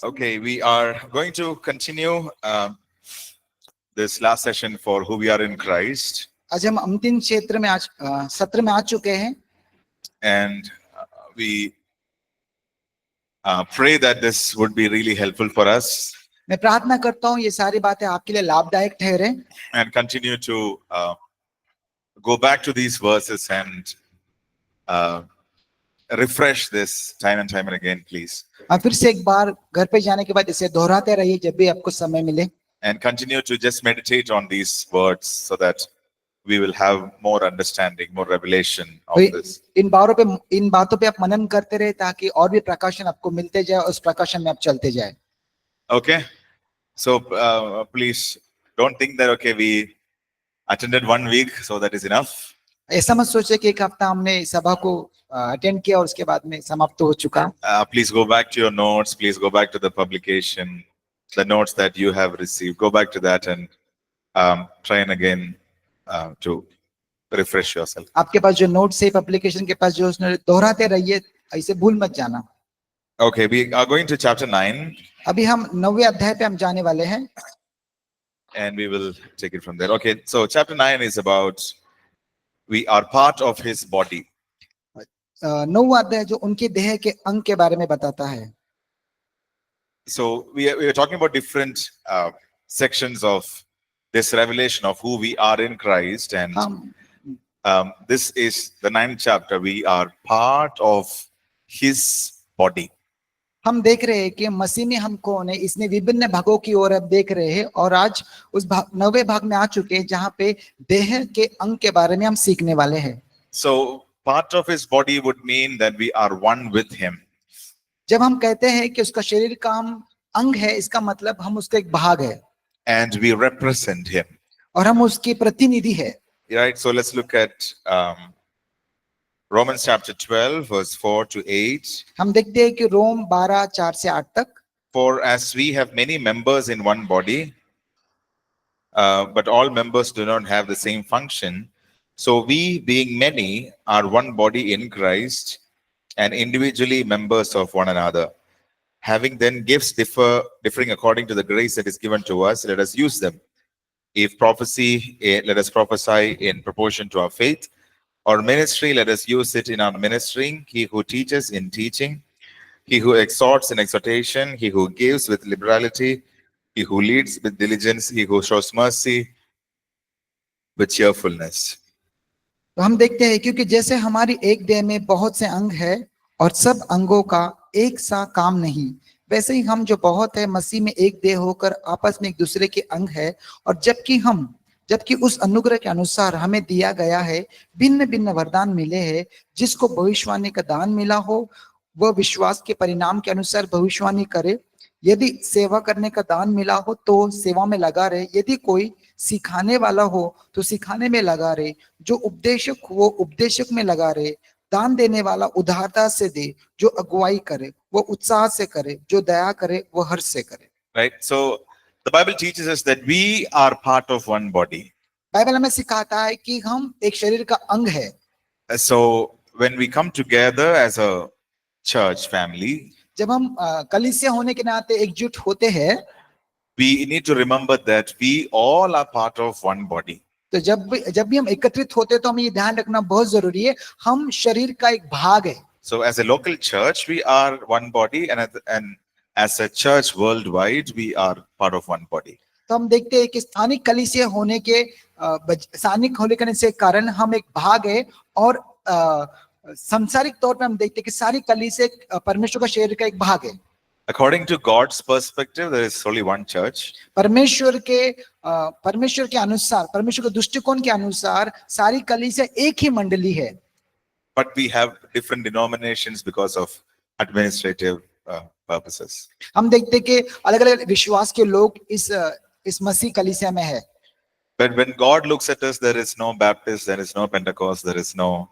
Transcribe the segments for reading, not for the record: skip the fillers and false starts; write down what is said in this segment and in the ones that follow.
Okay, we are going to continue this last session for who we are in Christ, आज हम अंतिम क्षेत्र में आज सत्र में आ चुके हैं and we pray that this would be really helpful for us मैं प्रार्थना करता हूँ ये सारी बातें आपके लिए लाभदायक ठहरे and continue to go back to these verses and refresh this time and time and again, please. और फिर से एक बार घर पे जाने के बाद इसे दोहराते रहिए जब भी आपको समय मिले And continue to just meditate on these words so that we will have more understanding, more revelation of this. इन बातों पे आप मनन करते रहे ताकि और भी प्रकाशन आपको मिलते जाए उस प्रकाशन में आप चलते जाए Okay, so please don't think that okay we attended 1 week, so that is enough. ऐसा मत सोचे कि एक हफ्ता हमने सभा को अटेंड किया और उसके बाद में समाप्त हो चुका Please go back to your notes. Please go back to the publication, the notes that you have received. Go back to that and try and again to refresh yourself. आपके पास जो नोट्स है पब्लिकेशन के पास जो उसने दोहराते रहिए ऐसे भूल मत जाना Okay, we are going to chapter 9 अभी हम 9वें अध्याय पे हम जाने वाले हैं and we will take it from there. Okay, so chapter 9 is about we are part of his body. 9वां अध्याय जो उनके देह के अंग के बारे में बताता है So we are talking about different sections of this revelation of who we are in Christ, and this is the 9th chapter. We are part of his body. हम देख रहे हैं कि मसीह में हम कौन है इसने विभिन्न भागों की ओर अब देख रहे हैं और आज उस 9वें भाग में आ चुके हैं जहां पे देह के अंग के बारे में हम सीखने वाले हैं So part of his body would mean that we are one with him. जब हम कहते हैं कि उसका शरीर का हम अंग है इसका मतलब हम उसका एक भाग है And we represent him. और हम उसके प्रतिनिधि है Right, so let's look at Romans chapter 12 verse 4 to 8. हम देखते हैं कि रोम 12:4 से 8 तक For as we have many members in one body, but all members do not have the same function, so we, being many, are one body in Christ and individually members of one another. Having then gifts differing according to the grace that is given to us, let us use them. If prophecy, let us prophesy in proportion to our faith. Or ministry, let us use it in our ministering. He who teaches in teaching. He who exhorts in exhortation. He who gives with liberality. He who leads with diligence. He who shows mercy with cheerfulness. तो हम देखते हैं क्योंकि जैसे हमारी एक देह में बहुत से अंग है और सब अंगों का एक सा काम नहीं वैसे ही हम जो बहुत है मसीह में एक देह होकर आपस में एक दूसरे के अंग है और जबकि उस अनुग्रह के अनुसार हमें दिया गया है भिन्न भिन्न वरदान मिले हैं जिसको भविष्यवाणी का दान मिला हो वह विश्वास के परिणाम के अनुसार भविष्यवाणी करे यदि सेवा करने का दान मिला हो तो सेवा में लगा रहे यदि कोई सिखाने वाला हो तो सिखाने में लगा रहे जो उपदेशक वो उपदेशक में लगा रहे दान देने वाला उदारता से दे जो अगुवाई करे वो उत्साह से करे जो दया करे वो हर्ष से करे Right, so the Bible teaches us that we are part of one body. Bible हमें सिखाता है कि हम एक शरीर का अंग है So when we come together as a church family, जब हम कलीसिया होने के नाते एकजुट होते हैं we need to remember that we all are part of one body. तो जब भी हम एकत्रित होते हैं तो हमें ये ध्यान रखना बहुत जरूरी है हम शरीर का एक भाग है So as a local church, we are one body, and as a church worldwide, we are part of one body. तो हम देखते हैं कि स्थानिक कलीसिया होने के स्थानिक होने से कारण हम एक भाग है और सांसारिक तौर पे हम देखते हैं कि सारी कलीसिया परमेश्वर का शरीर का एक भाग है According to God's perspective, there is only one church. परमेश्वर के अनुसार परमेश्वर के दृष्टिकोण के अनुसार सारी कलीसिया एक ही मंडली है But we have different denominations because of administrative purposes. हम देखते हैं कि अलग अलग विश्वास के लोग इस मसीह कलीसिया में है But when God looks at us, there is no Baptist, there is no Pentecost, there is no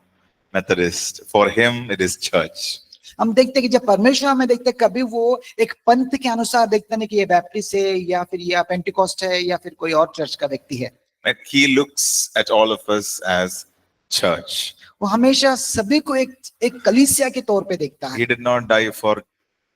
Methodist. For him, it is church. हम देखते हैं कि जब परमेश्वर हमें देखते हैं कभी वो एक पंथ के अनुसार देखते नहीं कि ये बैप्टिस्ट है या फिर ये पेंटिकॉस्ट है या फिर कोई और चर्च का व्यक्ति है Right? He looks at all of us as church. वो हमेशा सभी को एक कलीसिया के तौर पे देखता है He did not die for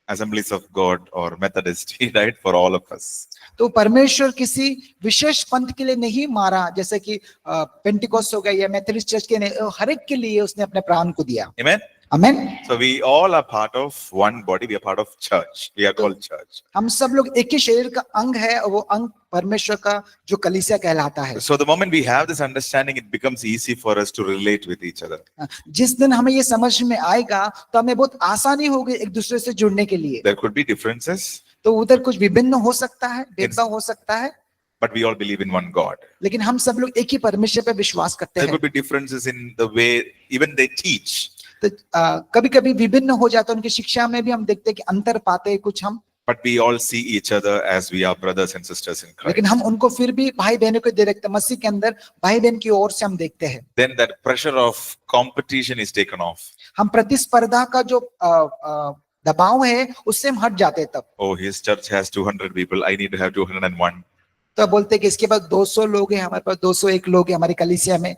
Assemblies of God or Methodist. He died for all of us. तो परमेश्वर किसी विशेष पंथ के लिए नहीं मारा, जैसे कि पेंटिकोस्ट हो गया या मेथोडिस्ट चर्च के नहीं, हर एक के लिए उसने अपने प्राण को दिया। Amen. Amen. So we all are part of one body. We are part of church. We are called church. हम सब लोग एक ही शरीर का अंग है और वो अंग परमेश्वर का जो कलीसिया कहलाता है। So the moment we have this understanding, it becomes easy for us to relate with each other. जिस दिन हमें ये समझ में आएगा तो हमें बहुत आसानी होगी एक दूसरे से जुड़ने के लिए। There could be differences, तो उधर कुछ विभिन्न हो सकता है, भेदभाव हो सकता है, but we all believe in one God. लेकिन हम सब लोग एक ही परमेश्वर पे विश्वास करते There हैं। could be differences in the way even they teach, तो कभी कभी विभिन्न हो जाता है, उनकी शिक्षा में भी हम देखते हैं कि अंतर पाते हैं कुछ हम, but we all see each other as we are brothers and sisters in Christ. लेकिन हम उनको फिर भी भाई बहनों को देखते हैं, मसीह के अंदर भाई बहन की ओर से हम देखते हैं। Then that pressure of competition is taken off. हम प्रतिस्पर्धा का जो दबाव है उससे हम हट जाते हैं तब। Oh, his church has 200 people. I need to have 201. तो बोलते हैं कि इसके बाद 200 लोग हैं, हमारे पास 201 लोग हैं हमारी कलीसिया में,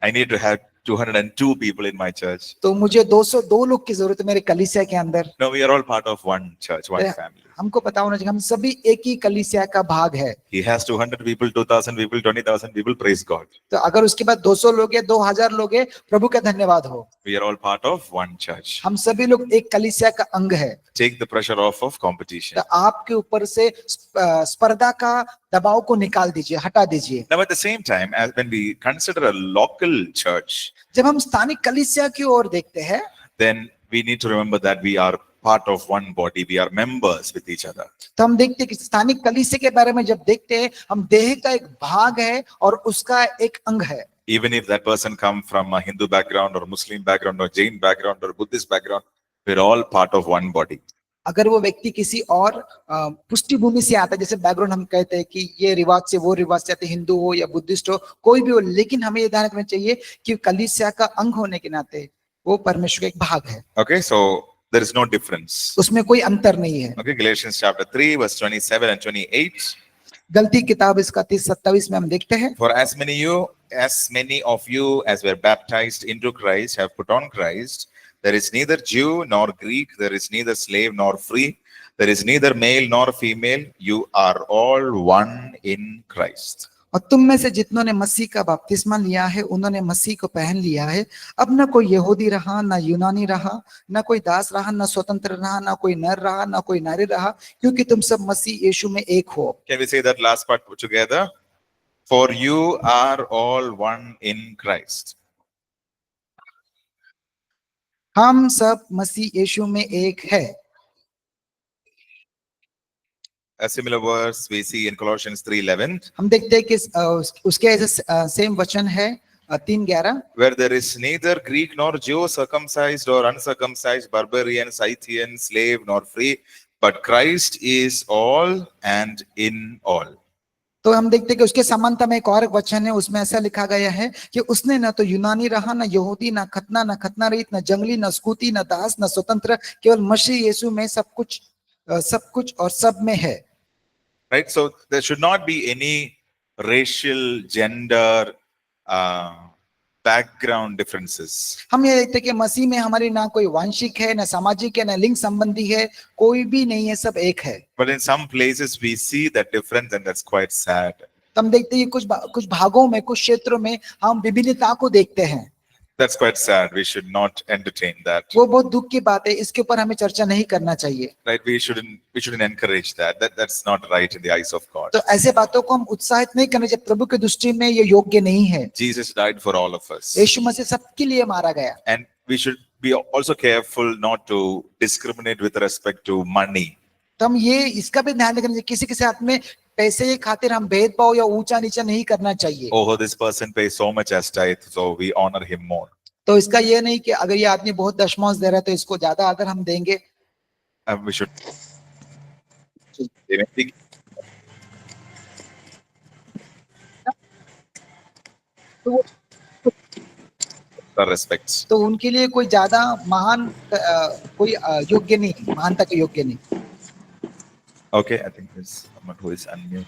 I need to have 202 people in my church. तो मुझे 202 लोग की जरूरत है मेरे कलीसिया के अंदर। No, we are all part of one church, one Yeah. family. हमको पता होना चाहिए हम सभी एक ही कलीसिया का भाग है। He has 200 people, 2,000 people, 20,000 people. Praise God. तो अगर उसके बाद 200 लोग हैं, 2000 लोग हैं, प्रभु का धन्यवाद हो। We are all part of one church. हम सभी लोग एक कलीसिया का अंग है। Take the pressure off of competition. तो आपके ऊपर से स्पर्धा का दबाव को निकाल दीजिए, हटा दीजिए। Now, at the same time, as when we consider a local church, जब हम स्थानिक कलीसिया की ओर देखते हैं, then we need to remember that we are part of one body. We are members with each other. तो हम देखते हैं कि स्थानिक कलीसिया के बारे में जब देखते हैं, हम देह का एक भाग है और उसका एक अंग है। Even if that person come from a Hindu background or Muslim background or Jain background or Buddhist background, we're all part of one body. अगर वो व्यक्ति किसी और पृष्ठभूमि से आता है, जैसे बैकग्राउंड हम कहते हैं कि ये रिवाज से वो रिवाज से आते, हिंदू हो या बुद्धिस्ट हो, कोई भी हो, लेकिन हमें ये ध्यान रखना चाहिए कि कलीसिया का अंग होने के नाते वो परमेश्वर का एक भाग है। Okay, so there is no difference. उसमें कोई अंतर नहीं है। Okay, Galatians chapter 3, verse 27 and 28. गलती किताब इसका 30-27 में हम देखते हैं, For as many of you as were baptized into Christ have put on Christ. There is neither Jew nor Greek, there is neither slave nor free, there is neither male nor female. You are all one in Christ. और तुम में से जितनों ने मसीह का बपतिस्मा लिया है उन्होंने मसीह को पहन लिया है। अब न कोई यहूदी रहा, न यूनानी रहा, न कोई दास रहा, न स्वतंत्र रहा, न कोई नर रहा, न कोई नारी रहा, क्योंकि तुम सब मसीह यीशु में एक हो। Can we say that last part together? For you are all one in Christ. हम सब मसीह यीशु में एक है। A similar verse we see in Colossians 3:11. हम देखते हैं कि उसके ऐसे सेम वचन है 3:11, Where there is neither Greek nor Jew, circumcised or uncircumcised, barbarian, Scythian, slave nor free, but Christ is all and in all. तो हम देखते हैं कि उसके समानता में एक और वचन है, उसमें ऐसा लिखा गया है कि उसने न तो यूनानी रहा, न यहूदी, न खतना रहित, न जंगली, न स्कूती, न दास, न स्वतंत्र, केवल मसीह यीशु में सब कुछ और सब में है। Right? So there should not be any racial, gender, background differences. हम ये देखते हैं कि मसीह में हमारी ना कोई वांशिक है, ना सामाजिक है, ना लिंग संबंधी है, कोई भी नहीं है, सब एक है। But in some places we see that difference, and that's quite sad. तो हम देखते हैं कि कुछ भागों में, कुछ क्षेत्रों में हम विभिन्नता को देखते हैं। That's quite sad. We should not entertain that. वो बहुत दुख की बात है, इसके ऊपर हमें चर्चा नहीं करना चाहिए। Right? We shouldn't encourage that. That's not right in the eyes of God. तो ऐसे बातों को हम उत्साहित नहीं करना चाहिए, प्रभु की दृष्टि में ये योग्य नहीं है। Jesus died for all of us. यीशु मसीह सबके लिए मारा गया। And we should be also careful not to discriminate with respect to money. तो हम ये इसका भी ध्यान रखना चाहिए, किसी के साथ में पैसे के खातिर हम भेदभाव या ऊंचा नीचा नहीं करना चाहिए। Oh, this person pays so much as tithe, so we honor him more. तो इसका ये नहीं कि अगर ये आदमी बहुत दशमांश दे रहा है तो इसको ज्यादा आदर हम देंगे। We should. Respects. तो उनके लिए कोई ज्यादा महान कोई योग्य नहीं, महानता के योग्य नहीं। Okay, I think there's someone who is unmute.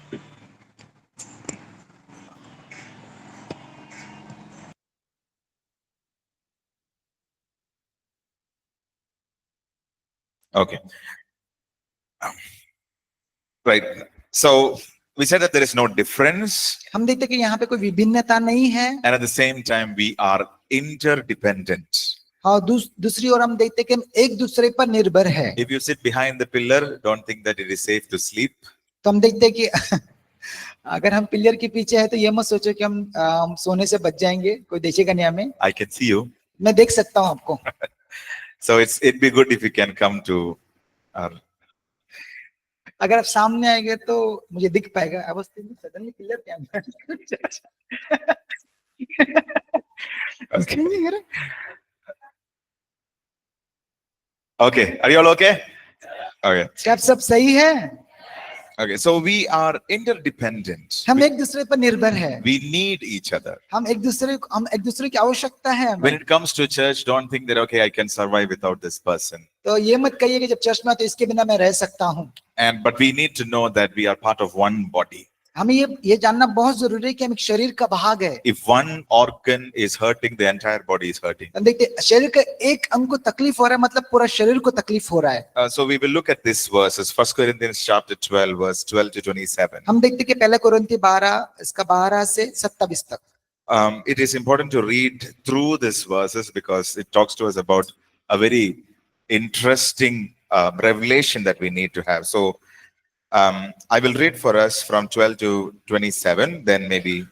Okay. Right. So we said that there is no difference, हम देखते हैं कि यहाँ पे कोई विभिन्नता नहीं है, and at the same time, we are interdependent. और दूसरी ओर हम देखते हैं कि हम एक दूसरे पर निर्भर है। If you sit behind the pillar, don't think that it is safe to sleep. तो हम देखते हैं कि अगर हम पिलर के पीछे है तो ये मत सोचो कि हम सोने से बच जाएंगे, कोई देखेगा नहीं हमें। I can see you. मैं देख सकता हूँ आपको। So it'd be good if you can come to our. अगर आप सामने आएंगे तो मुझे दिख पाएगा। I was thinking suddenly pillar क्या है? Okay, are you all okay? Okay. क्या आप सब सही है? Okay, so we are interdependent. हम एक दूसरे पर निर्भर है। We need each other. हम एक दूसरे की आवश्यकता है When हमें। it comes to church, don't think that, okay, I can survive without this person. तो ये मत कहिए कि जब चर्च में तो इसके बिना मैं रह सकता हूँ। But we need to know that we are part of one body. हमें ये जानना बहुत जरूरी है कि हम एक शरीर का भाग है। If one organ is hurting, the entire body is hurting. हम देखते हैं शरीर का एक अंग को तकलीफ हो रहा है, मतलब पूरा शरीर को तकलीफ हो रहा है। So we will look at this verses, 1 Corinthians chapter 12, verse 12 to 27. हम देखते हैं कि पहले कोरिन्थी 12 इसका 12 से 27 तक। It is important to read through these verses because it talks to us about a very interesting revelation that we need to have. So I will read for us from 12 to 27, then maybe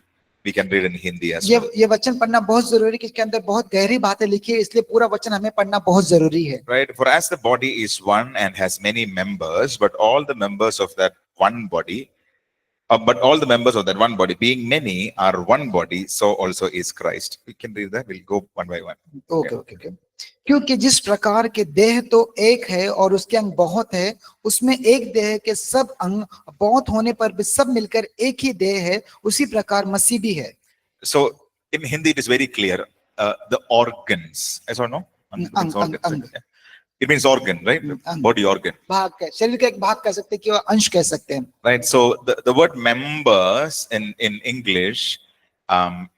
we can read in Hindi as well. ये वचन पढ़ना बहुत जरूरी है कि इसके अंदर बहुत गहरी बातें लिखी है, इसलिए पूरा वचन हमें पढ़ना बहुत जरूरी है। Right? For as the body is one and has many members, but all the members of that one body, being many are one body, so also is Christ. We can read that. We'll go one by one. Okay. क्योंकि जिस प्रकार के देह तो एक है और उसके अंग बहुत है, उसमें एक देह के सब अंग बहुत होने पर भी सब मिलकर एक ही देह है, उसी प्रकार मसीह भी है। So in Hindi it is very clear, the organs. Yes or no? It means organ, right? Body organ. भाग है, शरीर का एक भाग कह सकते हैं कि अंश कह सकते हैं। Right. So the word members in English,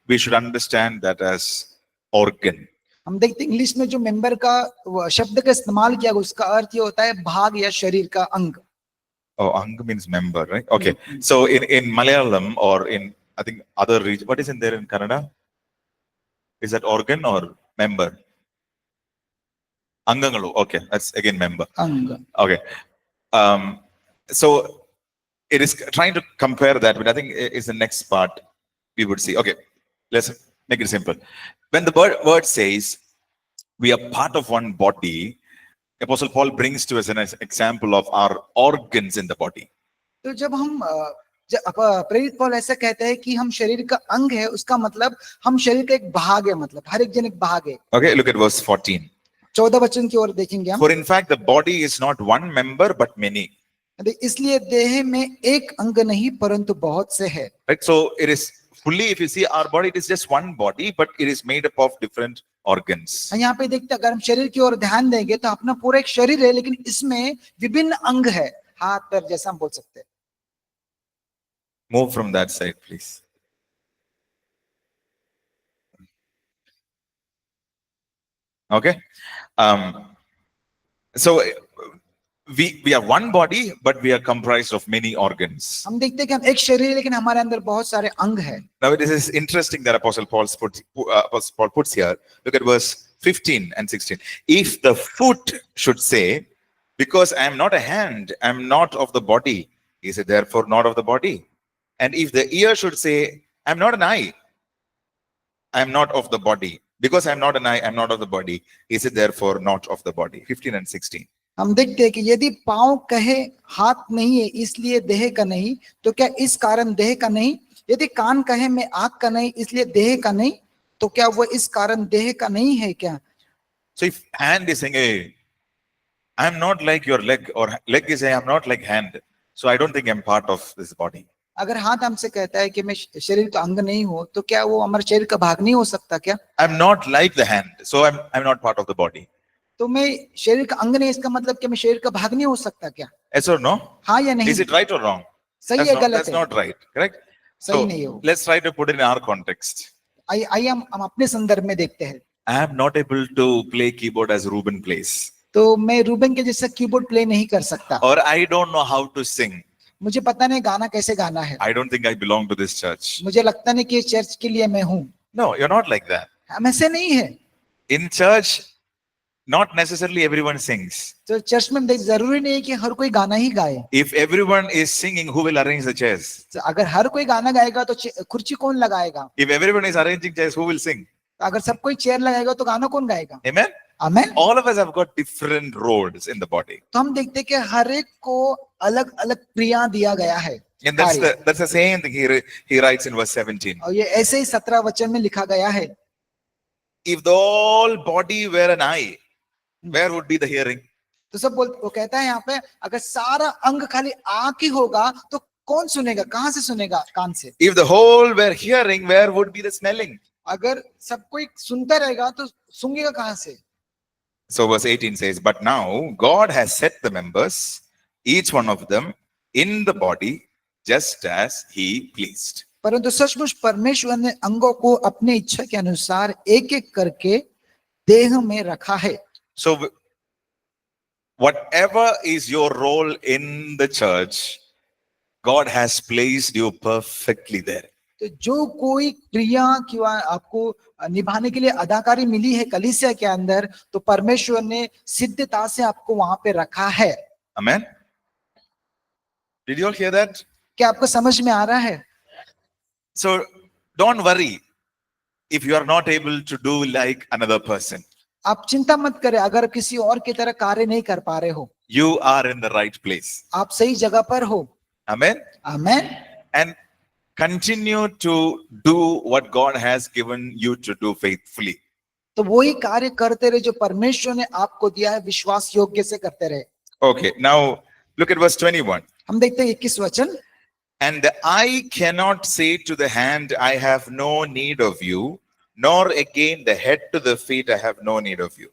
we should understand that as organ. हम देखते हैं इंग्लिश में जो मेंबर का शब्द का इस्तेमाल किया, उसका अर्थ ये होता है भाग या शरीर का अंग। Oh, ang means member, right? Okay. So in Malayalam or in, I think, other region, what is in there in Kannada? Is that organ or member? Angangalu. Okay, that's again member. अंग। Okay. So it is trying to compare that, but I think is the next part we would see. Okay, let's make it simple. When the word says we are part of one body, Apostle Paul brings to us an example of our organs in the body. तो जब हम प्रेरित पौल ऐसा कहते हैं कि हम शरीर का अंग है, उसका मतलब हम शरीर का एक भाग है, मतलब हर एक जन एक भाग है। Okay, look at verse 14. 14 वचन की ओर देखेंगे हम। For in fact the body is not one member but many. इसलिए देह में एक अंग नहीं परंतु बहुत से है। Right, so it is fully, if you see our body, it is just one body, but it is made up of different organs. यहाँ पे देखते अगर हम शरीर की ओर ध्यान देंगे तो अपना पूरा एक शरीर है, लेकिन इसमें विभिन्न अंग है, हाथ पैर जैसा हम बोल सकते हैं। Move from that side, please. Okay. So we are one body, but we are comprised of many organs. हम देखते हैं कि हम एक शरीर है, लेकिन हमारे अंदर बहुत सारे अंग हैं। Now it is interesting that Apostle Paul puts here. Look at verse 15 and 16. If the foot should say, because I am not a hand, I am not of the body, is it therefore not of the body? And if the ear should say, I am not an eye, I am not of the body, because I am not an eye, I am not of the body, is it therefore not of the body? 15 and 16. हम देखते हैं कि यदि पांव कहे हाथ नहीं है इसलिए देह का नहीं, तो क्या इस कारण देह का नहीं? यदि कान कहे मैं आंख का नहीं इसलिए देह का नहीं, तो क्या वो इस कारण देह का नहीं है क्या? So if hand is saying, hey, I am not like your leg, or leg is saying, I am not like hand, so I don't think I am part of this body. अगर हाथ हमसे कहता है कि मैं शरीर का अंग नहीं हूं, तो क्या वो हमारे शरीर का भाग नहीं हो सकता क्या? I am not like the hand, so I am not part of the body. तो मैं शरीर का अंग नहीं, इसका मतलब कि मैं शरीर का भाग नहीं हो सकता क्या? Yes or no? हाँ या नहीं? Is it right or wrong? सही है गलत That's है? not right, correct? सही So नहीं हो। let's try to put it in our context. आइए हम अपने संदर्भ में देखते हैं। I am not able to play keyboard as Ruben plays. तो मैं रूबेन के जैसा कीबोर्ड प्ले नहीं कर सकता, or I don't know how to sing. मुझे पता नहीं गाना कैसे गाना है, I don't think I belong to this church. मुझे लगता नहीं कि इस चर्च के लिए मैं हूँ। No, you're not like that. हम ऐसे नहीं है। In church, not necessarily everyone sings. तो चर्च में देख जरूरी नहीं है कि हर कोई गाना ही गाए। If everyone is singing, who will arrange the chairs? तो अगर हर कोई गाना गाएगा तो कुर्सी कौन लगाएगा? If everyone is arranging chairs, who will sing? तो अगर सब कोई चेयर लगाएगा तो गाना कौन गाएगा? Amen? Amen. All of us have got different roles in the body. तो हम देखते हैं कि हर एक को अलग अलग क्रिया दिया गया है। And that's the same thing he writes in verse 17. और ये ऐसे ही 17 वचन में लिखा गया है। If the whole body were an eye, where would be the hearing? तो सब वो कहता है यहाँ पे, अगर सारा अंग खाली आंख ही होगा तो कौन सुनेगा? कहाँ से सुनेगा? कान से। If the whole were hearing, where would be the smelling? अगर सब कोई सुनता रहेगा तो सूंघेगा कहाँ से? So verse 18 says, but now God has set the members, each one of them, in the body, just as he pleased. परंतु सचमुच परमेश्वर ने अंगों को अपने इच्छा के अनुसार एक एक करके देह में रखा है। So whatever is your role in the church, God has placed you perfectly there. तो जो कोई क्रिया कि आपको निभाने के लिए अदाकारी मिली है कलीसिया के अंदर, तो परमेश्वर ने सिद्धता से आपको वहां पे रखा है। Amen. Did you all hear that? क्या आपको समझ में आ रहा है? So don't worry if you are not able to do like another person. आप चिंता मत करें अगर किसी और की तरह कार्य नहीं कर पा रहे हो। You are in the right place. आप सही जगह पर हो। Amen. Amen. And continue to do what God has given you to do faithfully. तो वही कार्य करते रहे जो परमेश्वर ने आपको दिया है, विश्वास योग्य से करते रहे। Okay, now look at verse 21. हम देखते हैं 21 वचन। And the eye cannot say to the hand, I have no need of you, nor again the head to the feet, I have no need of you.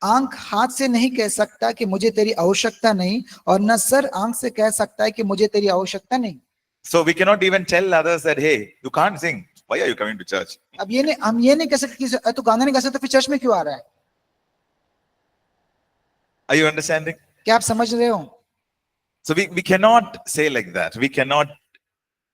आंख हाथ से नहीं कह सकता कि मुझे तेरी आवश्यकता नहीं, और न सर आंख से कह सकता है कि मुझे तेरी आवश्यकता नहीं। So we cannot even tell others that, hey, you can't sing. Why are you coming to church? अब हम ये नहीं कह सकते कि तू गाना नहीं गा सकता, फिर चर्च में क्यों आ रहा है? Are you understanding? क्या आप समझ रहे हो? So we cannot say like that. We cannot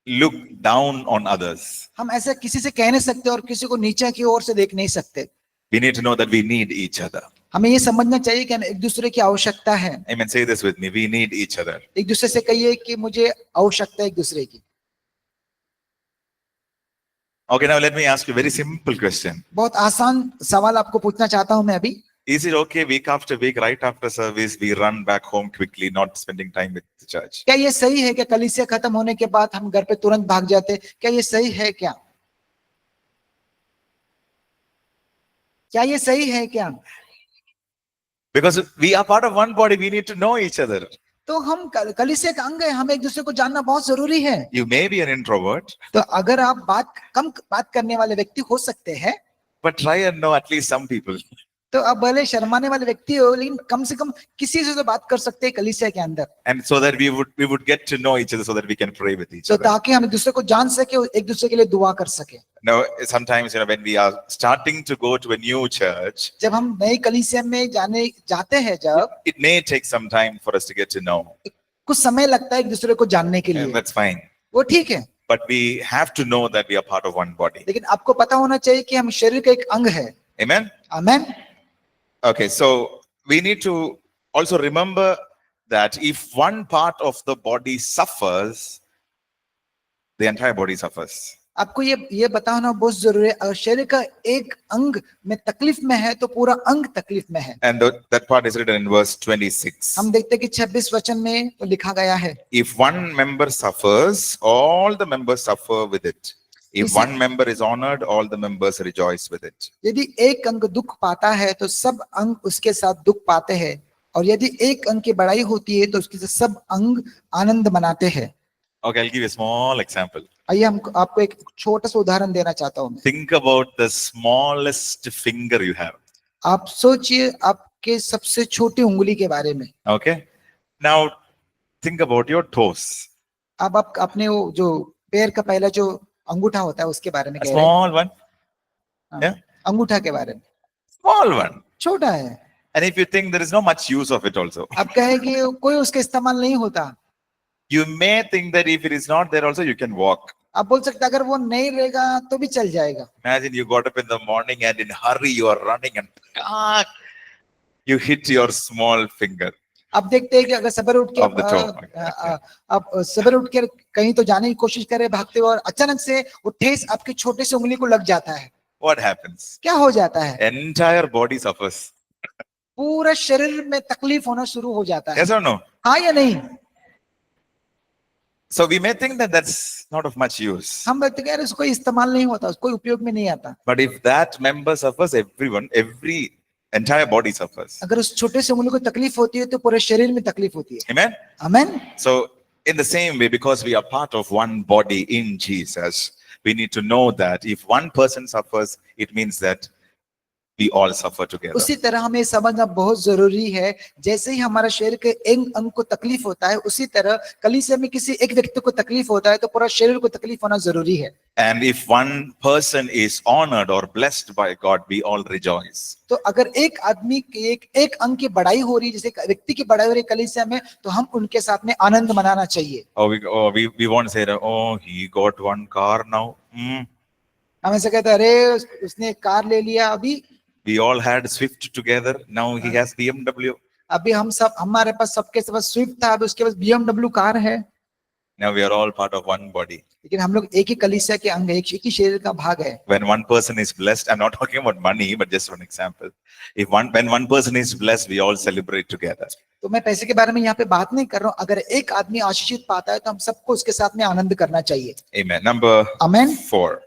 look down on others. हम ऐसा किसी से कह नहीं सकते और किसी को नीचे की ओर से देख नहीं सकते। We need to know that we need each other. हमें ये समझना चाहिए कि एक दूसरे की आवश्यकता है। Amen. Say this with me. We need each other. एक दूसरे से कहिए कि मुझे आवश्यकता है एक दूसरे की। Okay, now let me ask you a very simple question. बहुत आसान सवाल आपको पूछना चाहता हूं मैं अभी। Is it okay week after week, right after service, we run back home quickly, not spending time with the church? क्या ये सही है कि कलीसिया खत्म होने के बाद हम घर पे तुरंत भाग जाते? क्या ये सही है क्या? क्या ये सही है क्या? Because we are part of one body, we need to know each other. तो हम कलीसिया का अंग है, हमें एक दूसरे को जानना बहुत जरूरी है। You may be an introvert, तो अगर आप कम बात करने वाले व्यक्ति हो सकते हैं, but try and know at least some people. तो आप भले शर्माने वाले व्यक्ति हो, लेकिन कम से कम किसी से तो बात कर सकते हैं कलीसिया के अंदर। And so that we would get to know each other, so that we can pray with each तो other. ताकि हम एक दूसरे को जान सके, एक दूसरे के लिए दुआ कर सके। Now, sometimes when we are starting to go to a new church, जब हम नई कलीसिया में जाते हैं, जब it may take some time for us to get to know, कुछ समय लगता है एक दूसरे को जानने के and लिए, that's fine. वो ठीक है। But we have to know that we are part of one body. लेकिन आपको पता होना चाहिए कि हम शरीर का एक अंग है। Amen. Amen. Okay, so we need to also remember that if one part of the body suffers, the entire body suffers. आपको ये पता होना बहुत जरूरी है, अगर शरीर का एक अंग में तकलीफ में है तो पूरा अंग तकलीफ में है। And that part is written in verse 26. हम देखते हैं कि 26 वचन में तो लिखा गया है, If one member suffers, all the members suffer with it. If one member is honored, all the members rejoice with it. यदि एक अंग दुख पाता है तो सब अंग उसके साथ दुख पाते हैं, और यदि एक अंग की बड़ाई होती है तो उसके साथ सब अंग आनंद मनाते हैं। Okay, I'll give you a small example. आइए हम आपको एक छोटा सा उदाहरण देना चाहता हूँ। Think about the smallest finger you have. आप सोचिए आपके सबसे छोटी उंगली के बारे में। Okay. Now think about your toes. अब आप अपने वो जो पैर का पहला जो अंगूठा होता है उसके बारे में A कह रहे हैं। small one. हाँ, Yeah. अंगूठा के बारे में। Small one. छोटा है। And if you think there is no much use of it also, अब कहे कि कोई उसका इस्तेमाल नहीं होता, you may think that if it is not there also, you can walk. आप बोल सकते हैं, अगर वो नहीं रहेगा तो भी चल जाएगा। Imagine you got up in the morning and in hurry you are running and you hit your small finger. अब देखते हैं कि अगर सवेरे उठ के Of the toe. आप सवेरे उठ के कहीं तो जाने की कोशिश करें भागते हुए और अचानक से वो ठेस आपकी छोटे से उंगली को लग जाता है, What happens? क्या हो जाता है? Entire body suffers. पूरा शरीर में तकलीफ होना शुरू हो जाता है, Yes or no? हाँ या नहीं? So we may think that that's not of much use. हम लगते हैं यार इसको इस्तेमाल नहीं होता, कोई उपयोग में नहीं आता। But if that member suffers, every entire body suffers. अगर उस छोटे से उंगली को तकलीफ होती है तो पूरे शरीर में तकलीफ होती है। Amen? आमीन। So in the same way, because we are part of one body in Jesus, we need to know that if one person suffers, it means that we all suffer together. उसी तरह हमें समझना बहुत जरूरी है, जैसे ही हमारा शरीर के एक अंग को तकलीफ होता है, उसी तरह कलीसिया में किसी एक व्यक्ति को तकलीफ होता है तो पूरा शरीर को तकलीफ होना जरूरी है। And if one person is honored or blessed by God, we all rejoice. तो अगर एक आदमी की एक अंग की बढ़ाई हो रही है, जैसे व्यक्ति की बढ़ाई हो रही है कलीसिया में, तो हम उनके साथ में आनंद मनाना चाहिए। We won't say that, oh, he got one car now. हम ऐसे कहते हैं, अरे उसने एक कार ले लिया, अभी We all had Swift together. Now he has BMW. अभी हम सब, हमारे पास सबके पास स्विफ्ट था, अभी उसके पास BMW कार है। Now we are all part of one body. लेकिन हम लोग एक ही कलीसिया के अंग है, एक ही शरीर का भाग है। When one person is blessed, I'm not talking about money, but just one example. When one person is blessed, we all celebrate together. तो मैं पैसे के बारे में यहाँ पे बात नहीं कर रहा हूँ, अगर एक आदमी आशीषित पाता है तो हम सबको उसके साथ में आनंद करना चाहिए। Amen. Number आमीन। 4.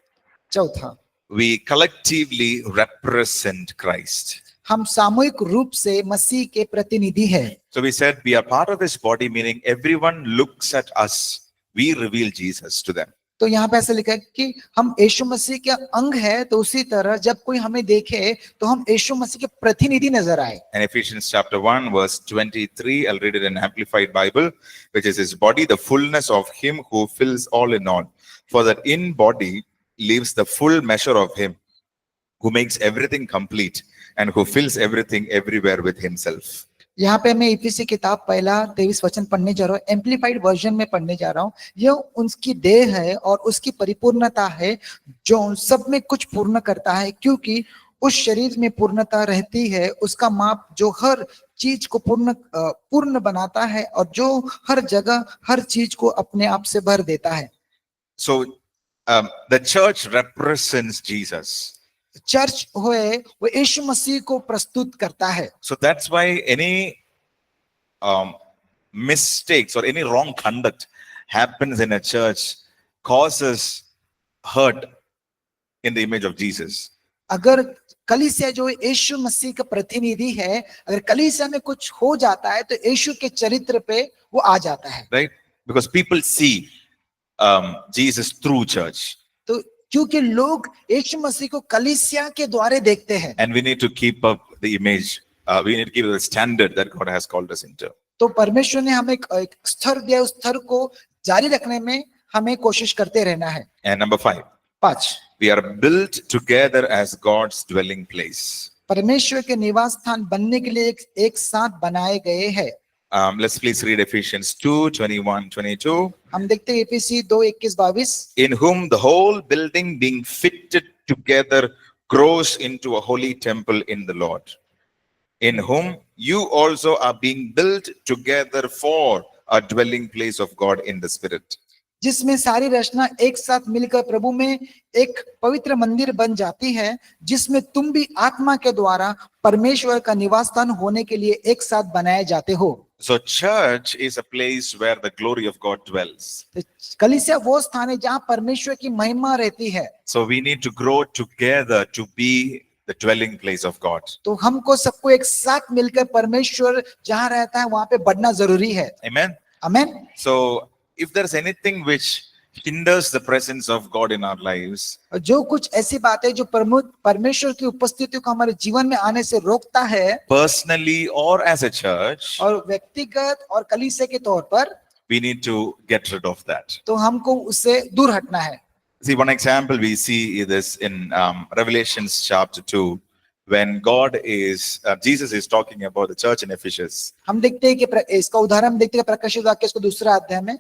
चौथा, We collectively represent Christ. हम सामूहिक रूप से मसीह के प्रतिनिधि हैं। So we said we are part of his body, meaning everyone looks at us. We reveal Jesus to them. तो यहाँ पे ऐसा लिखा है कि हम यीशु मसीह के अंग है, तो उसी तरह जब कोई हमें देखे तो हम यीशु मसीह के प्रतिनिधि नजर आए। And Ephesians chapter 1 verse 23, I'll read it in Amplified Bible, which is his body, the fullness of him who fills all in all. For that in body lives the full measure of him who makes everything complete and who fills everything everywhere with himself. यहाँ पे मैं इफिसी किताब पहला 23 वचन पढ़ने जा रहा हूँ, एम्पलीफाइड वर्जन में पढ़ने जा रहा हूँ। यह उनकी देह है और उसकी परिपूर्णता है जो सब में कुछ पूर्ण करता है, क्योंकि उस शरीर में पूर्णता रहती है उसका माप जो हर चीज को पूर्ण बनाता है और जो हर जगह हर चीज को अपने आप से भर देता है। So the church represents Jesus. Church होए वो यीशु मसीह को प्रस्तुत करता है। So that's why any mistakes or any wrong conduct happens in a church causes hurt in the image of Jesus. अगर कलीसिया जो यीशु मसीह का प्रतिनिधि है, अगर कलीसिया में कुछ हो जाता है तो यीशु के चरित्र पे वो आ जाता है, right? Because people see Jesus through church. तो क्योंकि लोग यीशु मसीह को कलीसिया के द्वारा देखते हैं। And we need to keep up the image. We need to keep the standard that God has called us into. तो परमेश्वर ने हमें एक स्तर दिया, उस स्तर को जारी रखने में हमें कोशिश करते रहना है। And number 5. 5, We are built together as God's dwelling place. परमेश्वर के निवास स्थान बनने के लिए एक साथ बनाए गए हैं। Let's please read Ephesians 2:21-22. हम देखते हैं एफिसी 2:21-22। In whom the whole building being fitted together grows into a holy temple in the Lord. In whom you also are being built together for a dwelling place of God in the Spirit. जिसमें सारी रचना एक साथ मिलकर प्रभु में एक पवित्र मंदिर बन जाती है, जिसमें तुम भी आत्मा के द्वारा परमेश्वर का निवास स्थान होने के लिए एक साथ बनाए जाते हो। So church is a place where the glory of God dwells. कलीसिया वो स्थान है जहाँ परमेश्वर की महिमा रहती है। So we need to grow together to be the dwelling place of God. तो हमको सबको एक साथ मिलकर परमेश्वर जहाँ रहता है वहां पे बढ़ना जरूरी है। Amen. आमीन। So if there's anything which hinders the presence of God in our lives, जो कुछ ऐसी बात है जो परमेश्वर की उपस्थिति को हमारे जीवन में आने से रोकता है, personally or as a church, और व्यक्तिगत और कलीसिया के तौर पर, we need to get rid of that. तो हमको उससे दूर हटना है। See, one example we see this in Revelations chapter 2, when Jesus is talking about the church in Ephesus. हम देखते हैं कि इसका उदाहरण हम देखते हैं प्रकाशित वाक्य इसको दूसरा अध्याय में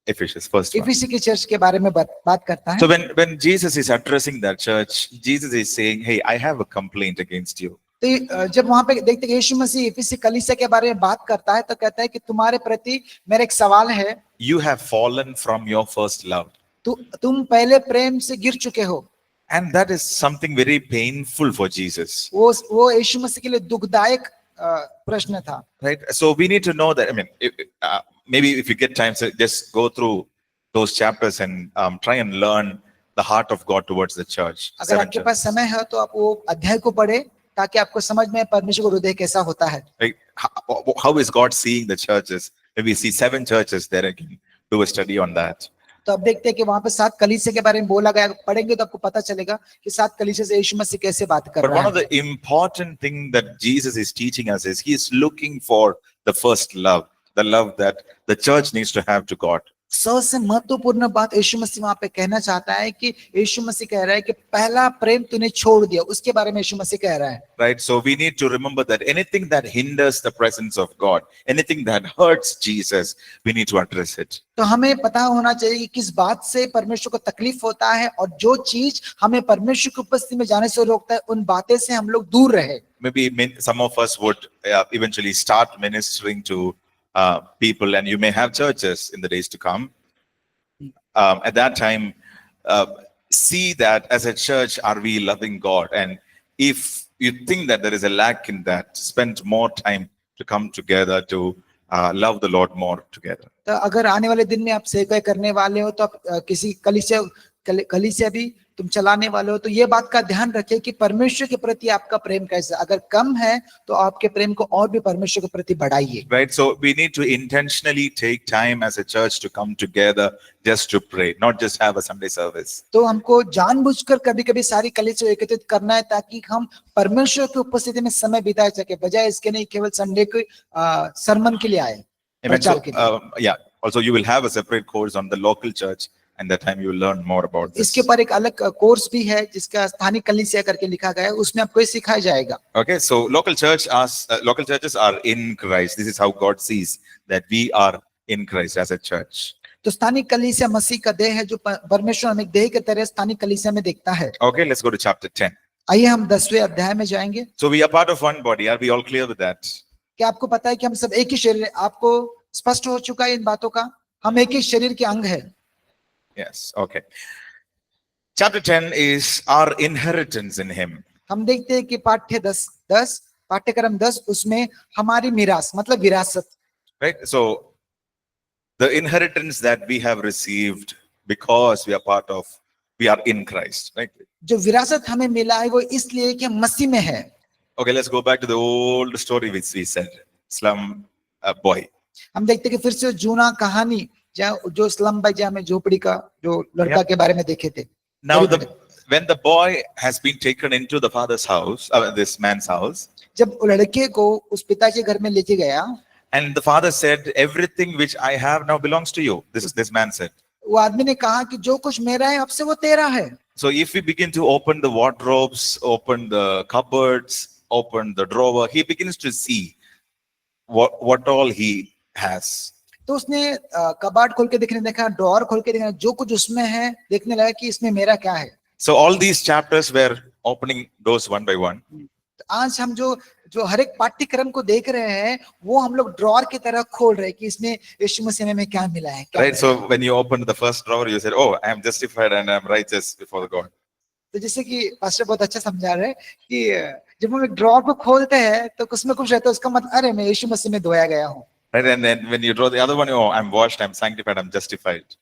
Ephesus, first one. इफिसी की चर्च के बारे में बात करता है। So when Jesus is addressing that church, Jesus is saying, hey, I have a complaint against you. तो जब वहां पे देखते हैं यीशु मसीह इफिसी कलीसिया के बारे में बात करता है तो कहता है कि तुम्हारे प्रति मेरा एक सवाल है, You have fallen from your first love. तुम पहले प्रेम से गिर चुके हो। And that is something very painful for Jesus. वो यीशु मसीह के लिए दुखदायक प्रश्न था। Right? So we need to know that, I mean, maybe if you get time, so just go through those chapters and try and learn the heart of God towards the church. अगर आपके पास समय है तो आप वो अध्याय को पढ़े ताकि आपको समझ में परमेश्वर का हृदय कैसा होता है। Right? How is God seeing the churches? Maybe see 7 churches there again. Do a study on that. तो अब देखते हैं कि वहां पे 7 कलीसिया के बारे में बोला गया, पढ़ेंगे तो आपको पता चलेगा कि 7 कलीसिया से यीशु मसीह कैसे बात कर But रहा one of है। the important thing that Jesus is teaching us is he is looking for the first love, the love that the church needs to have to God. सबसे महत्वपूर्ण बात यीशु मसीह वहां पे कहना चाहता है कि यीशु मसीह कह रहा है कि पहला प्रेम तूने छोड़ दिया, उसके बारे में यीशु मसीह कह रहा है। Right? So we need to remember that anything that hinders the presence of God, anything that hurts Jesus, we need to address it. तो हमें पता होना चाहिए कि किस बात से परमेश्वर को तकलीफ होता है और जो चीज हमें परमेश्वर की उपस्थिति में जाने से रोकता है, उन बातें से हम लोग दूर रहे। Maybe some of us would eventually start ministering to people, and you may have churches in the days to come. At that time, see that as a church, are we loving God? And if you think that there is a lack in that, spend more time to come together to love the Lord more together. तो अगर आने वाले दिन में आप सेवा करने वाले हो तो आप किसी कलीसिया भी तुम चलाने वाले हो तो ये बात का ध्यान रखें कि परमेश्वर के प्रति आपका प्रेम कैसा, अगर कम है तो आपके प्रेम को और भी परमेश्वर के प्रति बढ़ाइए। Right, so we need to intentionally take time as a church to come together just to pray, not just have a Sunday service. तो हमको जानबूझकर कभी-कभी सारी कलीसिया एकत्रित करना है ताकि हम परमेश्वर की उपस्थिति में समय बिता सके, बजाय इसके नहीं केवल संडे के सरमन के लिए आए। Amen. So, yeah, also you will have a separate course on the local church, and that time you will learn more about this. इसके ऊपर एक अलग कोर्स भी है जिसका स्थानीय कलीसिया करके लिखा गया है, उसमें आपको ये सिखाया जाएगा। Okay, so local churches are in Christ. This is how God sees that we are in Christ as a church. तो स्थानीय कलीसिया मसीह का देह है जो परमेश्वर हमें देह के तरह स्थानीय कलीसिया में देखता है। Okay, let's go to chapter 10. आइए हम 10वें अध्याय में जाएंगे। So we are part of one body. Are we all clear with that? क्या आपको पता है कि हम सब एक ही शरीर है? आपको स्पष्ट हो चुका है इन बातों का? हम एक ही शरीर के अंग है। Yes. Okay. Chapter 10 is our inheritance in Him. हम देखते हैं कि पाठ्यक्रम 10 उसमें हमारी मिरास मतलब विरासत। Right. So the inheritance that we have received because we are in Christ. Right. जो विरासत हमें मिला है वो इसलिए कि हम मसीह में है। Okay, let's go back to the old story which we said, slum boy. हम देखते हैं कि फिर से जूना कहानी जो स्लम बाय जहाँ में झोपड़ी का जो लड़का के बारे में देखे थे। Now when the boy has been taken into the father's house, this man's house, जब लड़के को उस पिता के घर में लेके गया, and the father said, everything which I have now belongs to you. This man said. वो आदमी ने कहा कि जो कुछ मेरा है अब से वो तेरा है। So if we begin to open the wardrobes, open the cupboards, open the drawer, he begins to see what all he has. तो उसने कबाड़ खोल के देखा, ड्रॉअर खोल के देखा, जो कुछ उसमें है देखने लगा कि इसमें मेरा क्या है। So all these chapters were opening doors one by one. आज हम जो हर एक पाठ्यक्रम को देख रहे हैं वो हम लोग ड्रॉअर की तरह खोल रहे हैं कि इसमें यीशु मसीह में क्या मिला है। Right. So when you opened the first drawer, you said, "Oh, I am justified and I am righteous before God." तो जैसे कि पास्टर बहुत अच्छा समझा रहे हैं कि जब हम एक ड्रॉअर को खोलते हैं तो उसमें कुछ रहता है, उसका मतलब अरे मैं यीशु मसीह में धोया गया हूँ। Right, and then when you draw the other one, oh, I'm washed, I'm sanctified, I'm justified.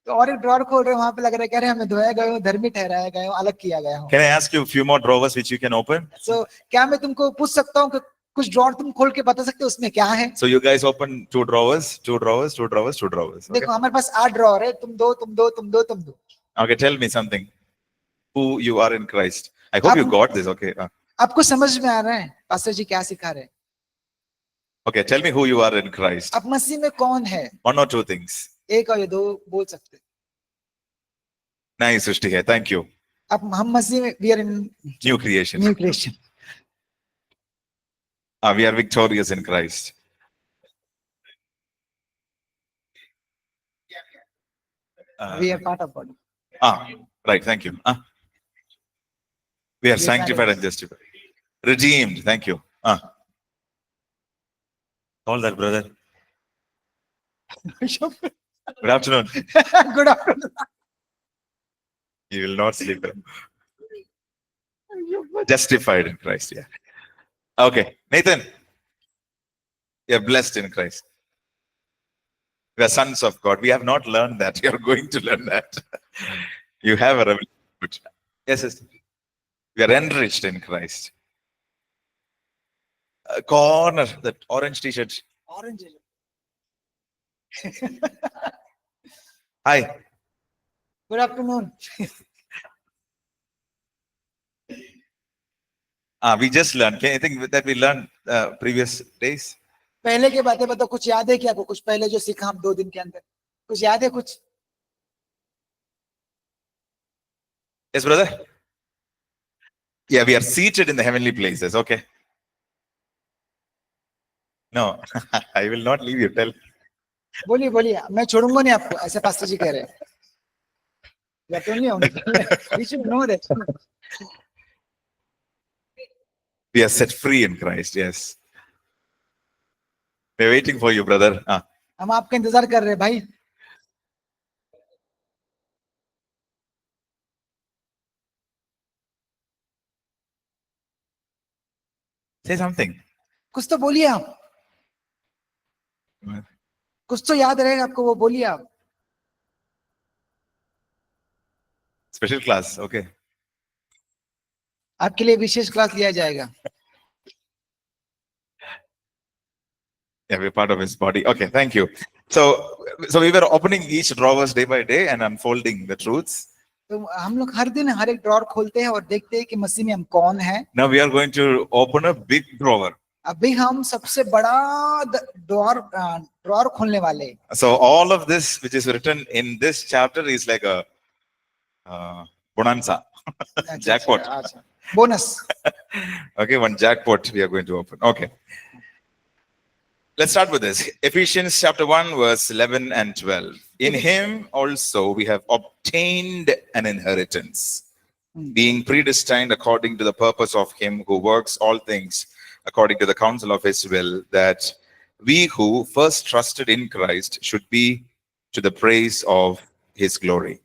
तो और एक ड्रॉअर खोल रहे हैं, वहां पे लग रहा है कि अरे हमें धोया गया हूँ, धर्मी ठहराया गया हूँ, अलग किया गया हूँ। Can I ask you a few more drawers which you can open? So क्या मैं तुमको पूछ सकता हूँ कि कुछ ड्रॉअर तुम खोल के बता सकते हो उसमें क्या है? So you guys open 2 drawers, 2 drawers, 2 drawers, 2 drawers. Okay? देखो हमारे पास 8 ड्रॉअर है, तुम दो। Okay, tell me something. Who you are in Christ. I hope you got this. Okay. आपको समझ में आ रहा है पास्टर जी क्या सिखा रहे हैं? Okay, tell me who you are in Christ. आप मसीह में कौन है? 1 or 2 things. एक और या दो बोल सकते हैं। Nice, Srishti. Thank you. अब हम मसीह में we are in New creation. new creation. We are victorious in Christ. We are part of body. Right. Thank you. We are sanctified and justified. Redeemed. Thank you. All that, brother. Good afternoon. Good afternoon. You will not sleep. Justified in Christ. Yeah. Okay. Nathan. You're blessed in Christ. We are sons of God. We have not learned that. You're going to learn that. You have a revelation. Yes, yes. We are enriched in Christ. Corner, that orange t-shirt. Orange. Hi. Good afternoon. We just learned. Can you think that we learned previous days? पहले के बातें बताओ, कुछ याद है क्या आपको? कुछ पहले जो सीखा हम 2 दिन के अंदर, कुछ याद है कुछ? Yes, brother. Yeah, we are seated in the heavenly places. Okay. No, I will not leave you. Tell. बोलिए बोलिए, मैं छोड़ूंगा नहीं आपको, ऐसे पास्टर जी कह रहे हैं. या तो नहीं होंगे. We should know that. We are set free in Christ. Yes. We're waiting for you, brother. हम आपका इंतजार कर रहे हैं भाई. Say something. कुछ तो बोलिए आप. कुछ तो याद रहेगा आपको, वो बोलिए आप. Special class. Okay. आपके लिए विशेष क्लास लिया जाएगा. Yeah, we're part of his body. Okay, thank you. So we were opening each drawers day by day and unfolding the truths. तो हम लोग हर दिन हर एक ड्रॉर खोलते हैं और देखते हैं कि मसीह में हम कौन हैं. Now we are going to open a big drawer. अभी हम सबसे बड़ा ड्रॉर खोलने वाले हैं. So all of this which is written in this chapter is like a bonanza. Jackpot. Bonus. Okay, one jackpot we are going to open. Okay. Let's start with this. Ephesians chapter 1, verse 11 and 12. In him also we have obtained an inheritance, being predestined according to the purpose of him who works all things according to the counsel of his will, that we who first trusted in Christ should be to the praise of his glory.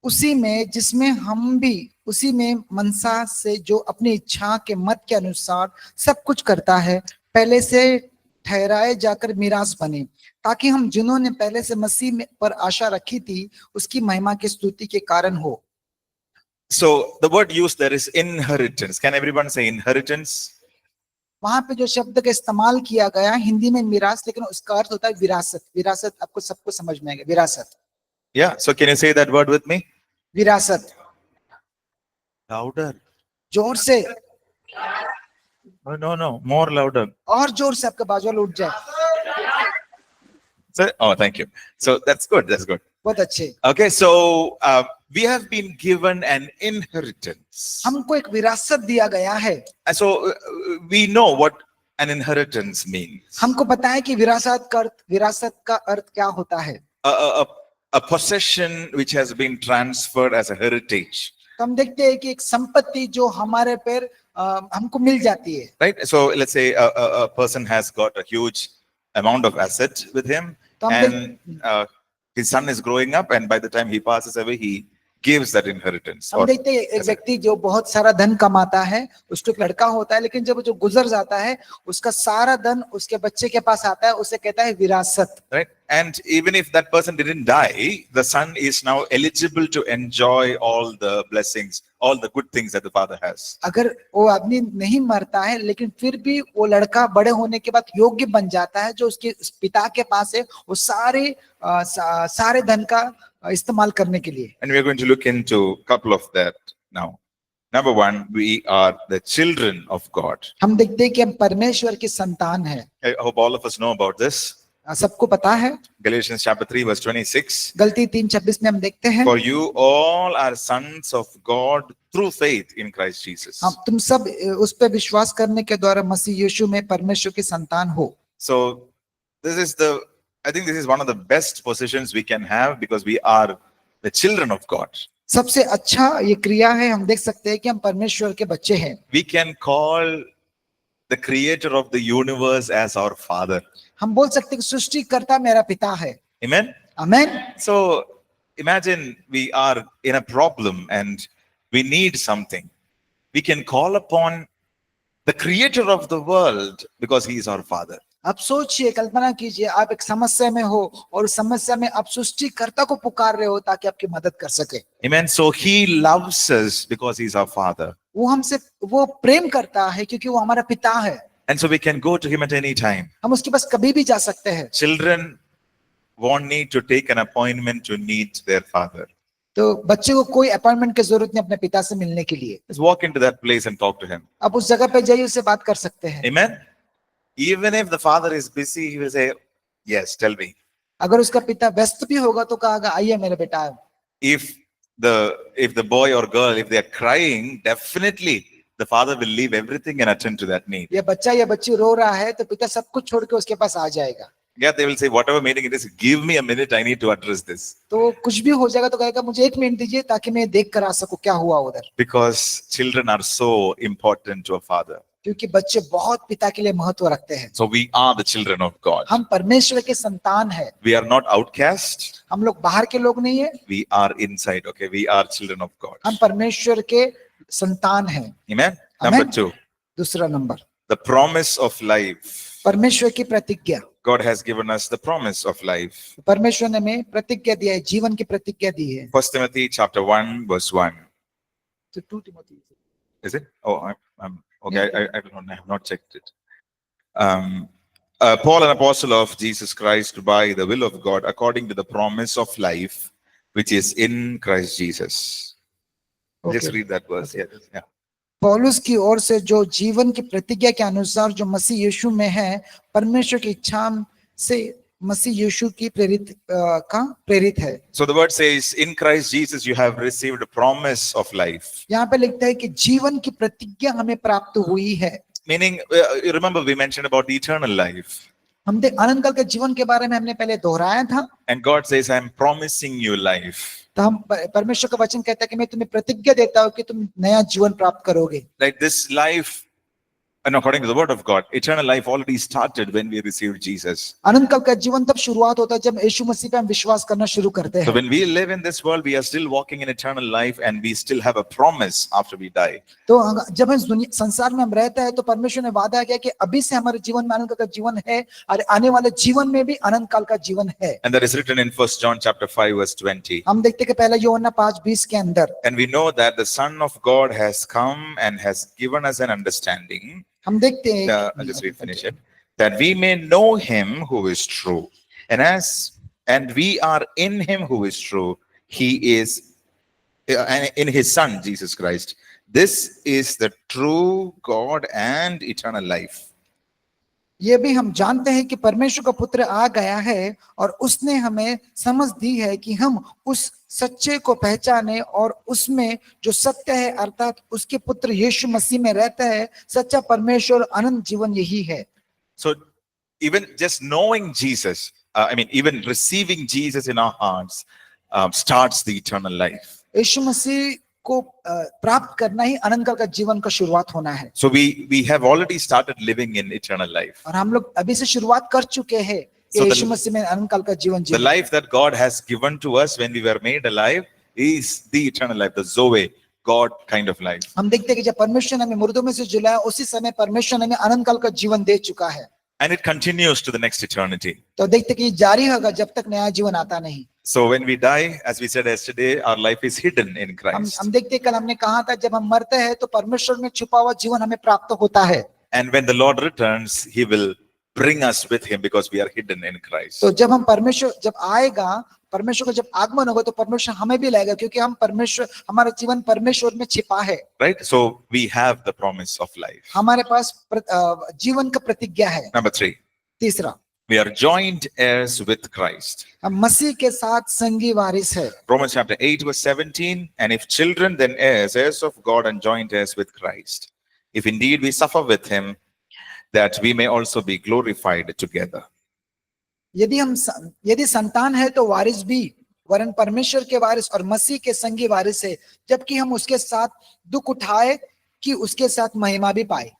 उसी में जिसमें हम भी उसी में मनसा से जो अपनी इच्छा के मत के अनुसार सब कुछ करता है, पहले से ठहराए जाकर मिरास बने, ताकि हम जिन्होंने पहले से मसीह में पर आशा रखी थी उसकी महिमा की स्तुति के कारण हो. So the word used there is inheritance. Can everyone say inheritance? वहां पे जो शब्द का इस्तेमाल किया गया हिंदी में मिरास, लेकिन उसका अर्थ होता है विरासत. विरासत आपको सबको समझ में आएगा. विरासत. Yeah. So can you say that word with me? विरासत. Louder. जोर से. No. More louder. और जोर से, आपका बाजू उठ जाए. So, oh, thank you. So that's good. That's good. बहुत अच्छे. Okay. So we have been given an inheritance. हमको एक विरासत दिया गया है. And so we know what an inheritance means. हमको पता है कि विरासत का अर्थ क्या होता है. A possession which has been transferred as a heritage. तो हम देखते हैं कि एक संपत्ति जो हमारे पर हमको मिल जाती है. Right. So let's say a person has got a huge amount of asset with him, and his son is growing up, and by the time he passes away, he gives that inheritance. हम देखते हैं एक व्यक्ति जो बहुत सारा धन कमाता है, उसको एक लड़का होता है, लेकिन जब जो गुजर जाता है उसका सारा धन उसके बच्चे के पास आता है, उसे कहता है विरासत. Right. And even if that person didn't die, the son is now eligible to enjoy all the blessings, all the good things that the father has. अगर वो आदमी नहीं मरता है, लेकिन फिर भी वो लड़का बड़े होने के बाद योग्य बन जाता है, जो उसके पिता के पास है, वो सारे धन का इस्तेमाल करने के लिए. And we are going to look into a couple of that now. Number one, we are the children of God. हम देखते हैं कि हम परमेश्वर की संतान हैं. I hope all of us know about this. सबको पता है, Galatians chapter 3 verse 26. गलती 3:26 में हम देखते हैं, For you all are sons of God through faith in Christ Jesus. हम तुम सब उस पर विश्वास करने के द्वारा मसीह यीशु में परमेश्वर की संतान हो। So I think this is one of the best positions we can have because we are the children of God. सबसे अच्छा ये क्रिया है, हम देख सकते हैं कि हम परमेश्वर के बच्चे हैं। We can call the creator of the universe as our father. हम बोल सकते हैं कि सृष्टिकर्ता मेरा पिता है। Amen. आमीन। So imagine we are in a problem and we need something. We can call upon the creator of the world because he is our father. आप सोचिए, कल्पना कीजिए, आप एक समस्या में हो और उस समस्या में आप सृष्टिकर्ता को पुकार रहे हो ताकि आपकी मदद कर सके। Amen. So he loves us because he's our father. वो हमसे वो प्रेम करता है क्योंकि वो हमारा पिता है। And so we can go to him at any time. हम उसके पास कभी भी जा सकते हैं। Children won't need to take an appointment to meet their father. तो बच्चे को कोई अपॉइंटमेंट की जरूरत नहीं अपने पिता से मिलने के लिए। Just walk into that place and talk to him. आप उस जगह पे जाइए, उससे बात कर सकते हैं। Amen. Even if the father is busy, he will say, yes, tell me. अगर उसका पिता व्यस्त भी होगा तो कहेगा आइए मेरे बेटा। If the boy or girl, if they are crying, definitely the father will leave everything and attend to that need. ये बच्चा या बच्ची रो रहा है तो पिता सब कुछ छोड़ के उसके पास आ जाएगा। Yeah, they will say, whatever meeting it is, give me a minute, I need to address this. तो कुछ भी हो जाएगा तो कहेगा मुझे 1 मिनट दीजिए ताकि मैं देख कर आ सकूं क्या हुआ उधर। Because children are so important to a father. क्योंकि बच्चे बहुत पिता के लिए महत्व रखते हैं। So we are the children of God. हम परमेश्वर के संतान हैं। We are not outcast. हम लोग बाहर के लोग नहीं है, We are inside. Okay, we are children of God. हम परमेश्वर के संतान हैं। Amen. Amen. Number 2, दूसरा number, the promise of life. परमेश्वर की प्रतिज्ञा। God has given us the promise of life. परमेश्वर ने हमें प्रतिज्ञा दिया है, जीवन की प्रतिज्ञा दी है। 1 Timothy chapter 1 verse 1. तो 2 Timothy Is it? Oh, I'm okay. I don't know. I have not checked it. Paul, an apostle of Jesus Christ, by the will of God, according to the promise of life, which is in Christ Jesus. Just Okay. read that verse. Yeah. Yeah. पौलुस की ओर से जो जीवन की प्रतिज्ञा के अनुसार जो मसीह यीशु में है, परमेश्वर की इच्छा से मसीह यीशु की प्रेरित है। So the word says, in Christ Jesus, you have received a promise of life. यहाँ पे लिखता है कि जीवन की प्रतिज्ञा हमें प्राप्त हुई है। Meaning, you remember we mentioned about eternal life. हम देख अनंत काल के जीवन के बारे में हमने पहले दोहराया था। And God says, I am promising you life. तो हम परमेश्वर का वचन कहता है कि मैं तुम्हें प्रतिज्ञा देता हूं कि तुम नया जीवन प्राप्त करोगे। Like this life, and according to the word of God, eternal life already started when we received Jesus. अनंत काल का जीवन तब शुरुआत होता है जब यीशु मसीह पे हम विश्वास करना शुरू करते So हैं। when we live in this world, we are still walking in eternal life and we still have a promise after we die. तो जब हम दुनिया संसार में हम रहते हैं तो परमेश्वर ने वादा किया कि अभी से हमारे जीवन में अनंत काल का जीवन है और आने वाले जीवन में भी अनंत काल का जीवन है। And that is written in 1 John chapter 5 verse 20. हम देखते हैं कि पहला यूहन्ना 5:20 के अंदर And we know that the Son of God has come and has given us an understanding. हम देखते हैं I'll just finish it. That we may know him who is true. And we are in him who is true. He is in his Son, Jesus Christ. This is the true God and eternal life. ये भी हम जानते हैं कि परमेश्वर का पुत्र आ गया है और उसने हमें समझ दी है कि हम उस सच्चे को पहचाने और उसमें जो सत्य है अर्थात उसके पुत्र यीशु मसीह में रहता है। सच्चा परमेश्वर अनंत जीवन यही है। So even just knowing Jesus, even receiving Jesus in our hearts starts the eternal life. यीशु मसीह को प्राप्त करना ही अनंत काल का जीवन का शुरुआत होना है। So we have already started living in eternal life. और हम लोग अभी से शुरुआत कर चुके हैं So यीशु मसीह में अनंत काल का जीवन The Jeena. life that God has given to us when we were made alive is the eternal life, the Zoe, God kind of life. हम देखते हैं कि जब परमेश्वर ने हमें मुर्दों में से जिलाया उसी समय परमेश्वर ने हमें अनंत काल का जीवन दे चुका है। And it continues to the next eternity. तो देखते हैं कि ये जारी होगा जब तक नया जीवन आता नहीं। So when we die, as we said yesterday, our life is hidden in Christ. हम देखते हैं, कल हमने कहा था जब हम मरते हैं तो परमेश्वर में छुपा हुआ जीवन हमें प्राप्त होता है। And when the Lord returns, he will bring us with him because we are hidden in Christ. तो जब हम परमेश्वर जब आएगा, परमेश्वर का जब आगमन होगा तो परमेश्वर हमें भी लाएगा क्योंकि हम परमेश्वर हमारा जीवन परमेश्वर में छिपा है। Right? So we have the promise of life. हमारे पास जीवन का प्रतिज्ञा है। Number 3, तीसरा, We are joint heirs with Christ. हम मसीह के साथ संगी वारिस है। Romans chapter 8 verse 17, and if children then heirs, heirs of God and joint heirs with Christ, if indeed we suffer with him, that we may also be glorified together. यदि संतान है तो वारिस भी, वरन परमेश्वर के वारिस और मसीह के संगी वारिस है, जबकि हम उसके साथ दुख उठाए कि उसके साथ महिमा भी पाए।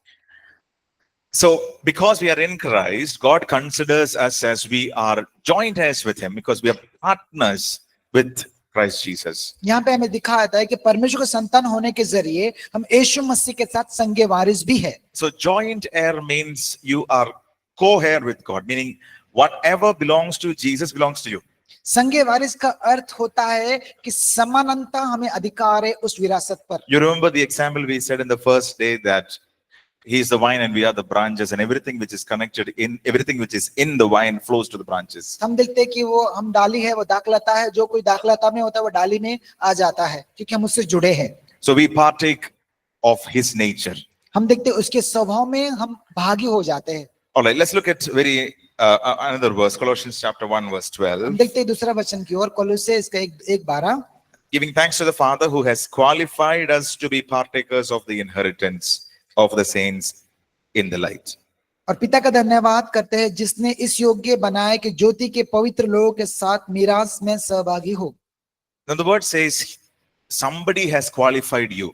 So, because we are in Christ, God considers us as we are joint heirs with him, because we are partners with Christ Jesus. यहाँ पे हमें दिखाया है कि परमेश्वर के संतान होने के जरिए हम यीशु मसीह के साथ संगे वारिस भी है। So, joint heir means you are co-heir with God, meaning whatever belongs to Jesus belongs to you. संगे वारिस का अर्थ होता है कि समानता हमें अधिकार है उस विरासत पर। You remember the example we said in the first day that he is the vine and we are the branches, and everything which is connected in everything which is in the vine flows to the branches. हम देखते हैं कि वो हम डाली है, वो दाखलता है, जो कोई दाखलता में होता है वो डाली में आ जाता है क्योंकि हम उससे जुड़े हैं। So we partake of his nature. हम देखते हैं उसके स्वभाव में हम भागी हो जाते हैं। All right, let's look at another verse, Colossians chapter 1 verse 12. हम देखते हैं दूसरा वचन की ओर, कोलोसे इसका 1:12, Giving thanks to the Father who has qualified us to be partakers of the inheritance of the saints in the light. और पिता का धन्यवाद करते हैं जिसने इस योग्य बनाया कि ज्योति के पवित्र लोगों के साथ मीरास में सहभागी हो। Now the word says somebody has qualified you.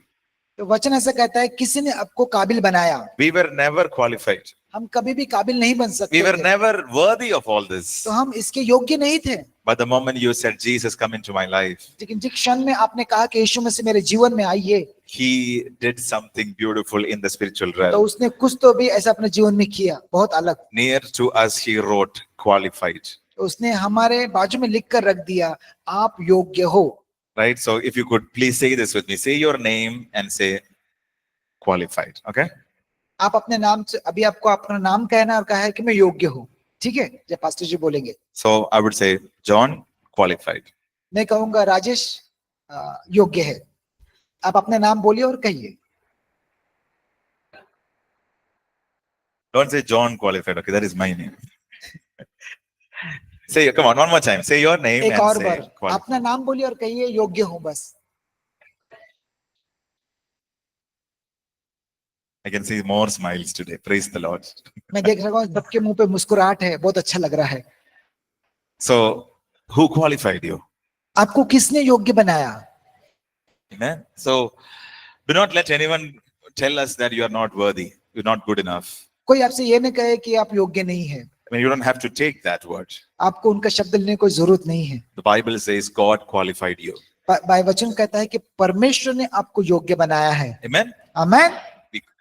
तो वचन ऐसा कहता है किसी ने आपको काबिल बनाया। We were never qualified. हम कभी भी काबिल नहीं बन सकते We were थे। never worthy of all this. तो हम इसके योग्य नहीं थे। But the moment you said, Jesus, come into my life, लेकिन जिस क्षण में आपने कहा कि यीशु मसीह मेरे जीवन में आइए, he did something beautiful in the spiritual तो realm. उसने कुछ तो भी ऐसा अपने जीवन में किया, बहुत अलग। Near to us, he wrote, qualified. तो उसने हमारे बाजू में लिख कर रख दिया, आप योग्य हो। Right? So if you could please say this with me, say your name and say qualified. Okay? आप अपने नाम से, अभी आपको अपना नाम कहना और कहा है कि मैं योग्य हूँ, ठीक है? जब पास्टर जी बोलेंगे, So I would say, John, qualified. मैं कहूंगा राजेश योग्य है। आप अपने नाम बोलिए और कहिए। Don't say John qualified. Okay, that is my name. Say, come on, one more time. Say your name एक and और say बार qualified. अपना नाम बोलिए और कहिए योग्य हूँ बस। I can see more smiles today. Praise the Lord. मैं देख रहा हूँ सबके मुंह पे मुस्कुराहट है, बहुत अच्छा लग रहा है। So, who qualified you? आपको किसने योग्य बनाया? Amen. So, do not let anyone tell us that you are not worthy, you're not good enough. कोई आपसे ये नहीं कहे कि आप योग्य नहीं है। I mean, you don't have to take that word. आपको उनका शब्द लेने की कोई जरूरत नहीं है। The Bible says God qualified you. वचन कहता है कि परमेश्वर ने आपको योग्य बनाया है। Amen. Amen.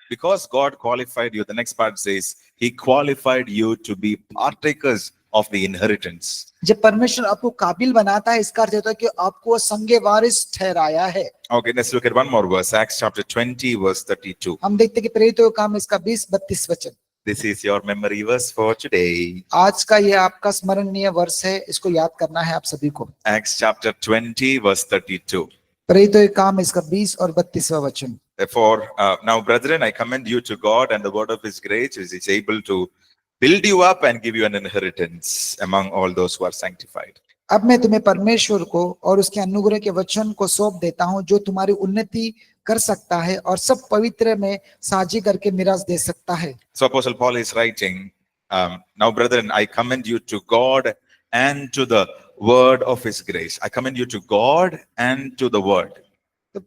Because God qualified you, the next part says, He qualified you to be partakers of the inheritance. जब परमेश्वर आपको काबिल बनाता है, इसका अर्थ होता है कि आपको संगे वारिस ठहराया है। Okay, let's look at one more verse, Acts chapter 20, verse 32. हम देखते हैं कि प्रेरितों का काम इसका 20-32 वचन। This is your memory verse for today. आज का ये आपका स्मरणीय वर्ष है, इसको याद करना है आप सभी को। Acts chapter 20, verse 32. प्रेरितों का काम इसका 20 और 32वां वचन। Therefore, now, brethren, I commend you to God and the word of His grace, which is able to build you up and give you an inheritance among all those who are sanctified. अब मैं तुम्हें परमेश्वर को और उसके अनुग्रह के वचन को सौंप देता हूं, जो तुम्हारी उन्नति कर सकता है और सब पवित्र में साझी करके मिरास दे सकता है। So Apostle Paul is writing, now, brethren, I commend you to God and to the word of His grace. I commend you to God and to the word. तो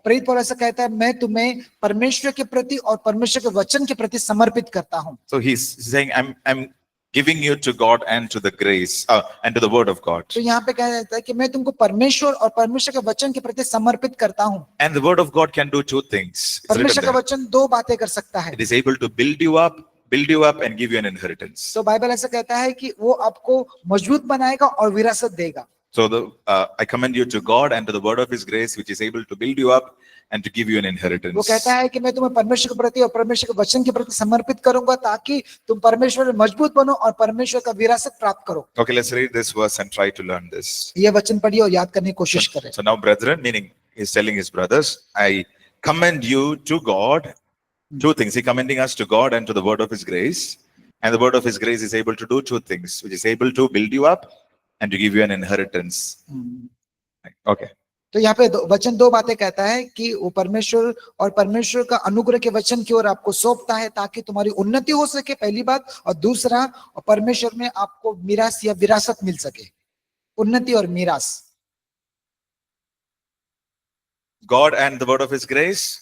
प्रेरित पौलुस ऐसा कहता है, मैं तुम्हें परमेश्वर के प्रति और परमेश्वर के वचन के प्रति समर्पित करता हूं। So he's saying, I'm giving you to God and to the grace and to the word of God. तो यहाँ पे कहा जाता है कि मैं तुमको परमेश्वर और परमेश्वर के वचन के प्रति समर्पित करता हूं। And the word of God can do two things. It's परमेश्वर written का there. वचन दो बातें कर सकता है। It is able to build you up and give you an inheritance. तो बाइबल ऐसा कहता है कि वो आपको मजबूत बनाएगा और विरासत देगा। So I commend you to God and to the word of His grace, which is able to build you up and to give you an वो inheritance. कहता है कि मैं तुम्हें परमेश्वर के प्रति और परमेश्वर के वचन के प्रति समर्पित करूंगा ताकि तुम परमेश्वर में मजबूत बनो और परमेश्वर का विरासत प्राप्त करो। Okay, let's read this verse and try to learn this. ये वचन पढ़िए और याद करने की कोशिश करें। So now, brethren, meaning he's telling his brothers, I commend you to God. Two things. He commending us to God and to the word of His grace. And the word of his grace is able to do two things, which is able to build you up and to give you an inheritance. Okay. तो यहाँ पे वचन दो बातें कहता है कि वो परमेश्वर और परमेश्वर का अनुग्रह के वचन की ओर आपको सौंपता है ताकि तुम्हारी उन्नति हो सके, पहली बात, और दूसरा परमेश्वर में आपको मिरास या विरासत मिल सके, उन्नति और मिरास. God and the word of his grace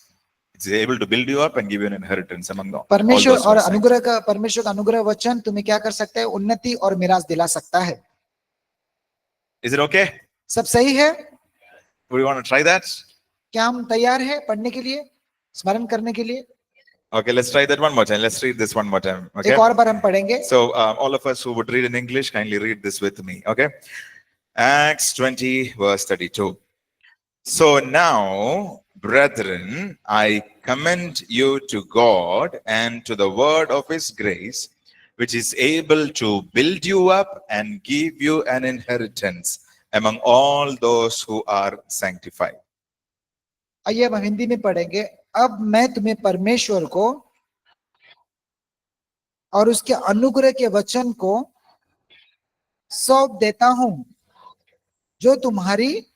is able to build you up and give you an inheritance among all परमेश्वर those who और are sanctified. परमेश्वर का अनुग्रह वचन तुम्हें क्या कर सकता है? उन्नति और मिरास दिला सकता है. Is it okay? सब सही है? Do you want to try that? क्या हम तैयार है पढ़ने के लिए, स्मरण करने के लिए? Okay, let's try that one more time. Let's read this one more time. Okay. एक और बार हम पढ़ेंगे. So all of us who would read in English, kindly read this with me. Okay. Acts 20 verse 32. So now, brethren, I commend you to God and to the word of his grace, which is able to build you up and give you an inheritance among all those who are sanctified. आइए अब हम हिंदी में पढ़ेंगे. अब मैं तुम्हें परमेश्वर को और उसके अनुग्रह के वचन को सौंप देता हूं, जो तुम्हारी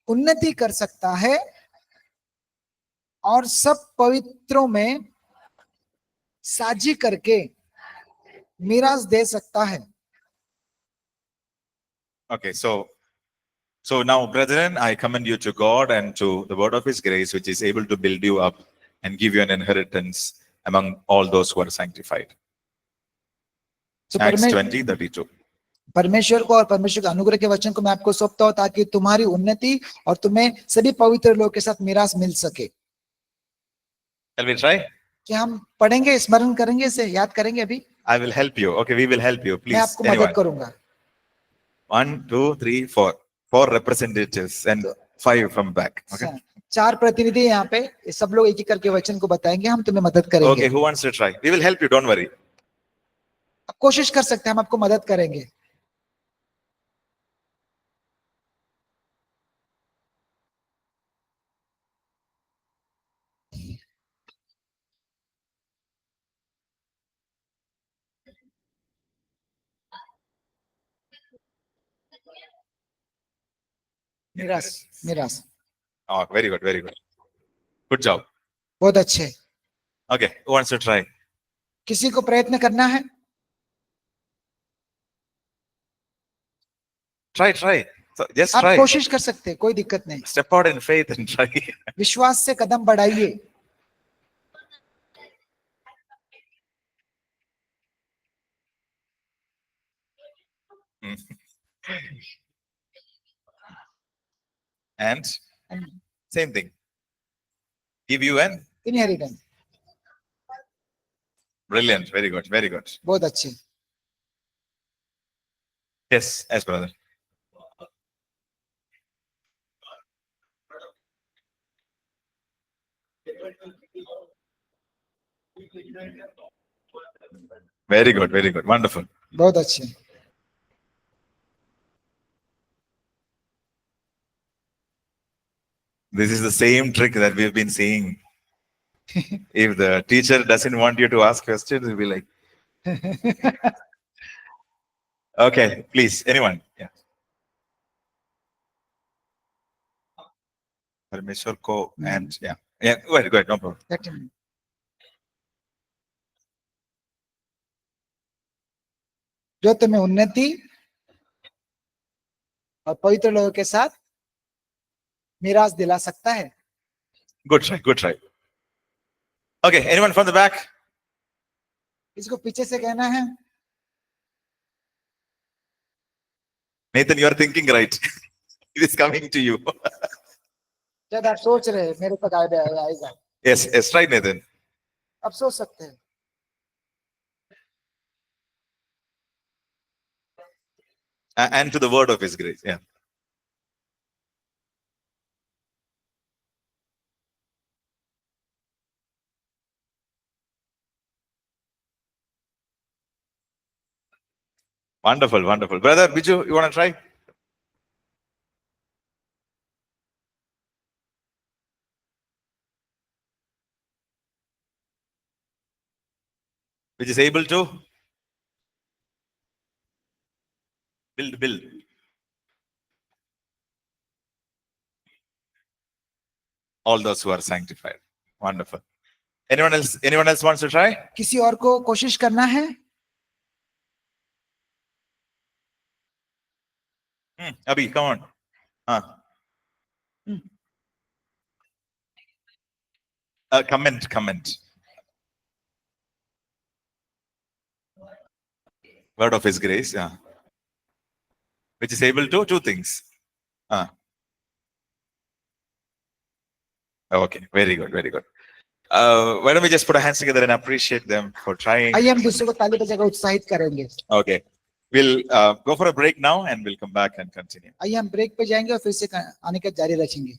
उन्नति कर सकता है और सब पवित्रों में साझी करके मिरास दे सकता है. Okay, so now, brethren, I commend you to God and to the word of his grace, which is able to build you up and give you an inheritance among all those who are sanctified. So Acts 20:32. परमेश्वर को और परमेश्वर के अनुग्रह के वचन को मैं आपको सौंपता हूं ताकि तुम्हारी उन्नति और तुम्हें सभी पवित्र लोगों के साथ मिरास मिल सके. Shall we try? क्या हम पढ़ेंगे, स्मरण करेंगे, इसे याद करेंगे अभी? I will help you. Okay, we will help you. मैं Please, आपको anyone. मदद करूंगा. 1, 2, 3, 4. 4 representatives and 5 from back. Okay. 4 प्रतिनिधि यहाँ पे, ये सब लोग एक एक करके वचन को बताएंगे, हम तुम्हें मदद करेंगे. Okay, who wants to try? We will help you. Don't worry. आप कोशिश कर सकते हैं, हम आपको मदद करेंगे. मिरास, मिरास. Oh, very good, very good. Good job. बहुत अच्छे. Okay, who wants to try? किसी को प्रयत्न करना है? Try. So just आप try. कोशिश कर सकते हैं, कोई दिक्कत नहीं. Step out in faith and try. विश्वास से कदम बढ़ाइए. And same thing. Give you an inheritance. brilliant. Very good, very good. बहुत अच्छे. Yes, brother. Very good, very good. Wonderful. बहुत अच्छे. This is the same trick that we've been seeing. If the teacher doesn't want you to ask questions, he'll be like, okay, please, anyone. Yeah. Parmeshwar ko and yeah. Yeah, go ahead, no problem. जो तुम्हें उन्नति और पवित्र लोगों के साथ मिरास दिला सकता है. Good try. Okay, anyone from the back? इसको पीछे से कहना है. Nathan, you are thinking right. It is coming to you. जब आप सोच रहे हैं मेरे तक आएगा. Yes, try, Nathan. आप सोच सकते हैं. And to the word of his grace. Yeah. Wonderful. Brother Biju, you want to try? which is able to build. All those who are sanctified. Wonderful. Anyone else wants to try? किसी और को कोशिश करना है? Abhi, come on. Comment. Word of His grace, which is able to two things. Okay, very good. Why don't we just put our hands together and appreciate them for trying? आइए हम दूसरों को ताली बजाकर उत्साहित करेंगे. Okay, we'll go for a break now and we'll come back and continue. आइए हम ब्रेक पे जाएंगे और फिर से आने का जारी रखेंगे.